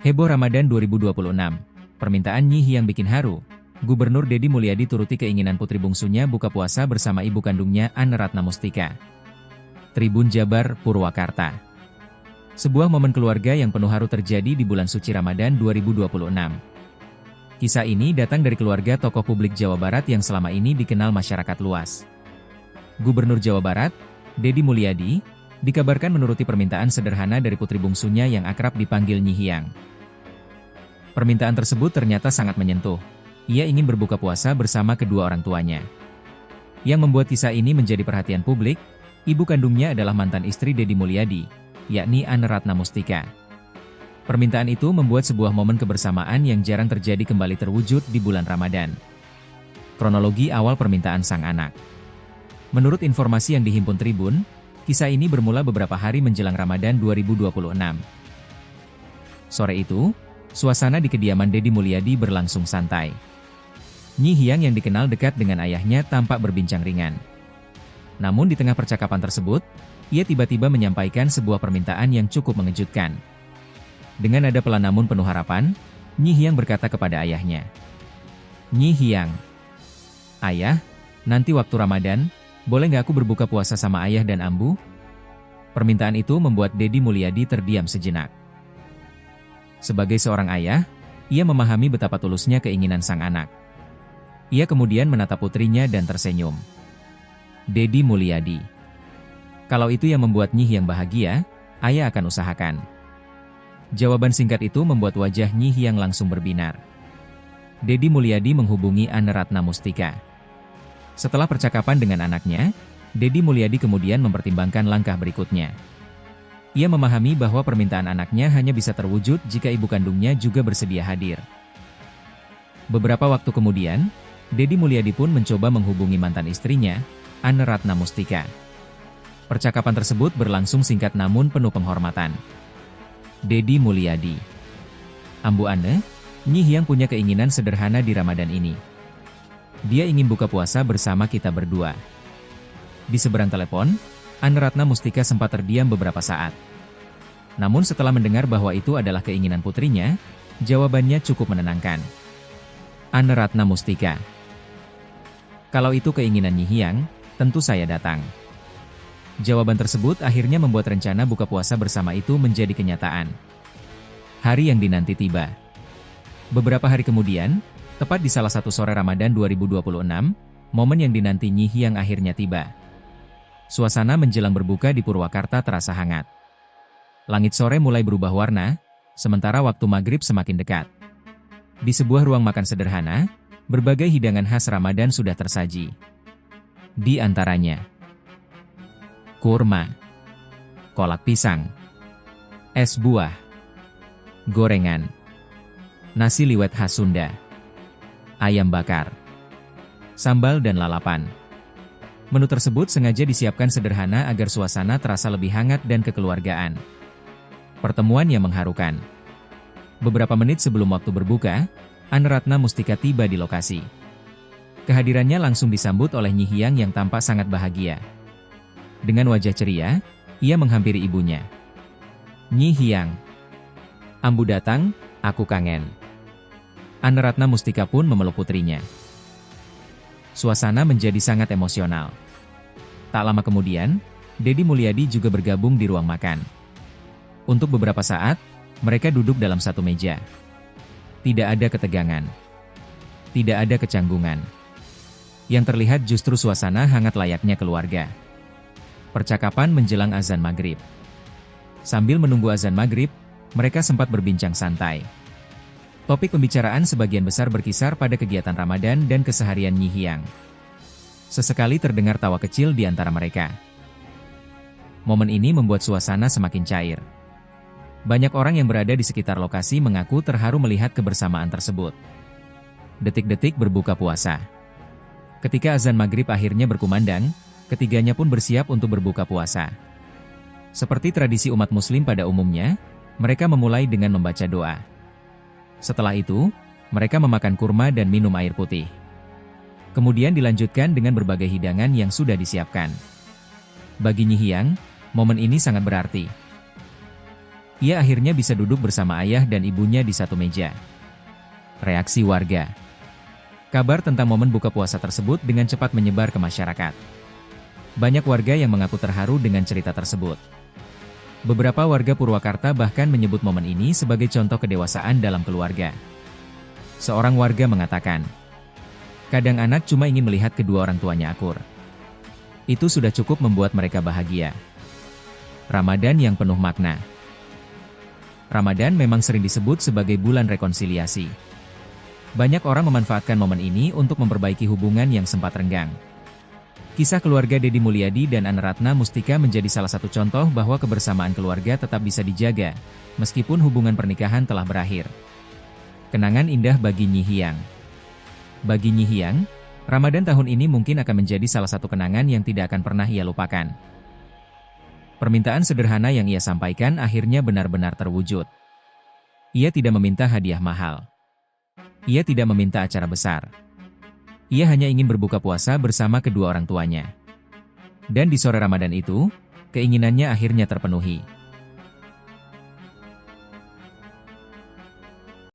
Heboh Ramadan 2026. Permintaan Nyi yang bikin haru. Gubernur Deddy Mulyadi turuti keinginan putri bungsunya buka puasa bersama ibu kandungnya Anne Ratna Mustika. Tribun Jabar, Purwakarta. Sebuah momen keluarga yang penuh haru terjadi di bulan suci Ramadan 2026. Kisah ini datang dari keluarga tokoh publik Jawa Barat yang selama ini dikenal masyarakat luas. Gubernur Jawa Barat, Deddy Mulyadi, dikabarkan menuruti permintaan sederhana dari putri bungsunya yang akrab dipanggil Nyi Hyang. Permintaan tersebut ternyata sangat menyentuh. Ia ingin berbuka puasa bersama kedua orang tuanya. Yang membuat kisah ini menjadi perhatian publik, ibu kandungnya adalah mantan istri Deddy Mulyadi, yakni Anne Ratna Mustika. Permintaan itu membuat sebuah momen kebersamaan yang jarang terjadi kembali terwujud di bulan Ramadan. Kronologi awal permintaan sang anak. Menurut informasi yang dihimpun Tribun, kisah ini bermula beberapa hari menjelang Ramadan 2026. Sore itu, suasana di kediaman Deddy Mulyadi berlangsung santai. Nyi Hyang yang dikenal dekat dengan ayahnya tampak berbincang ringan. Namun di tengah percakapan tersebut, ia tiba-tiba menyampaikan sebuah permintaan yang cukup mengejutkan. Dengan nada pelan namun penuh harapan, Nyi Hyang berkata kepada ayahnya, "Nyi Hyang, Ayah, nanti waktu Ramadan, boleh nggak aku berbuka puasa sama ayah dan ambu?" Permintaan itu membuat Deddy Mulyadi terdiam sejenak. Sebagai seorang ayah, ia memahami betapa tulusnya keinginan sang anak. Ia kemudian menatap putrinya dan tersenyum. Deddy Mulyadi. Kalau itu yang membuat Nyi Hyang bahagia, ayah akan usahakan. Jawaban singkat itu membuat wajah Nyi Hyang langsung berbinar. Deddy Mulyadi menghubungi Anne Ratna Mustika. Setelah percakapan dengan anaknya, Deddy Mulyadi kemudian mempertimbangkan langkah berikutnya. Ia memahami bahwa permintaan anaknya hanya bisa terwujud jika ibu kandungnya juga bersedia hadir. Beberapa waktu kemudian, Deddy Mulyadi pun mencoba menghubungi mantan istrinya, Anne Ratna Mustika. Percakapan tersebut berlangsung singkat namun penuh penghormatan. Deddy Mulyadi. Ambu Anne, Nyi Hyang punya keinginan sederhana di Ramadan ini. Dia ingin buka puasa bersama kita berdua. Di seberang telepon, Anne Ratna Mustika sempat terdiam beberapa saat. Namun setelah mendengar bahwa itu adalah keinginan putrinya, jawabannya cukup menenangkan. Anne Ratna Mustika. Kalau itu keinginan Nyi Hyang, tentu saya datang. Jawaban tersebut akhirnya membuat rencana buka puasa bersama itu menjadi kenyataan. Hari yang dinanti tiba. Beberapa hari kemudian, tepat di salah satu sore Ramadan 2026, momen yang dinanti Nyi Hyang akhirnya tiba. Suasana menjelang berbuka di Purwakarta terasa hangat. Langit sore mulai berubah warna, sementara waktu maghrib semakin dekat. Di sebuah ruang makan sederhana, berbagai hidangan khas Ramadan sudah tersaji. Di antaranya, kurma, kolak pisang, es buah, gorengan, nasi liwet khas Sunda, ayam bakar, sambal dan lalapan. Menu tersebut sengaja disiapkan sederhana agar suasana terasa lebih hangat dan kekeluargaan. Pertemuan yang mengharukan. Beberapa menit sebelum waktu berbuka, Anne Ratna Mustika tiba di lokasi. Kehadirannya langsung disambut oleh Nyi Hyang yang tampak sangat bahagia. Dengan wajah ceria, ia menghampiri ibunya. "Nyi Hyang, ambu datang, aku kangen." Anne Ratna Mustika pun memeluk putrinya. Suasana menjadi sangat emosional. Tak lama kemudian, Deddy Mulyadi juga bergabung di ruang makan. Untuk beberapa saat, mereka duduk dalam satu meja. Tidak ada ketegangan. Tidak ada kecanggungan. Yang terlihat justru suasana hangat layaknya keluarga. Percakapan menjelang azan maghrib. Sambil menunggu azan maghrib, mereka sempat berbincang santai. Topik pembicaraan sebagian besar berkisar pada kegiatan Ramadan dan keseharian Nyi Hyang. Sesekali terdengar tawa kecil di antara mereka. Momen ini membuat suasana semakin cair. Banyak orang yang berada di sekitar lokasi mengaku terharu melihat kebersamaan tersebut. Detik-detik berbuka puasa. Ketika azan maghrib akhirnya berkumandang, ketiganya pun bersiap untuk berbuka puasa. Seperti tradisi umat muslim pada umumnya, mereka memulai dengan membaca doa. Setelah itu, mereka memakan kurma dan minum air putih. Kemudian dilanjutkan dengan berbagai hidangan yang sudah disiapkan. Bagi Nyi Hyang, momen ini sangat berarti. Ia akhirnya bisa duduk bersama ayah dan ibunya di satu meja. Reaksi warga. Kabar tentang momen buka puasa tersebut dengan cepat menyebar ke masyarakat. Banyak warga yang mengaku terharu dengan cerita tersebut. Beberapa warga Purwakarta bahkan menyebut momen ini sebagai contoh kedewasaan dalam keluarga. Seorang warga mengatakan, "Kadang anak cuma ingin melihat kedua orang tuanya akur. Itu sudah cukup membuat mereka bahagia." Ramadan yang penuh makna. Ramadan memang sering disebut sebagai bulan rekonsiliasi. Banyak orang memanfaatkan momen ini untuk memperbaiki hubungan yang sempat renggang. Kisah keluarga Deddy Mulyadi dan Anna Ratna Mustika menjadi salah satu contoh bahwa kebersamaan keluarga tetap bisa dijaga, meskipun hubungan pernikahan telah berakhir. Kenangan indah bagi Nyi Hiyang. Bagi Nyi Hiyang, Ramadan tahun ini mungkin akan menjadi salah satu kenangan yang tidak akan pernah ia lupakan. Permintaan sederhana yang ia sampaikan akhirnya benar-benar terwujud. Ia tidak meminta hadiah mahal. Ia tidak meminta acara besar. Ia hanya ingin berbuka puasa bersama kedua orang tuanya. Dan di sore Ramadan itu, keinginannya akhirnya terpenuhi.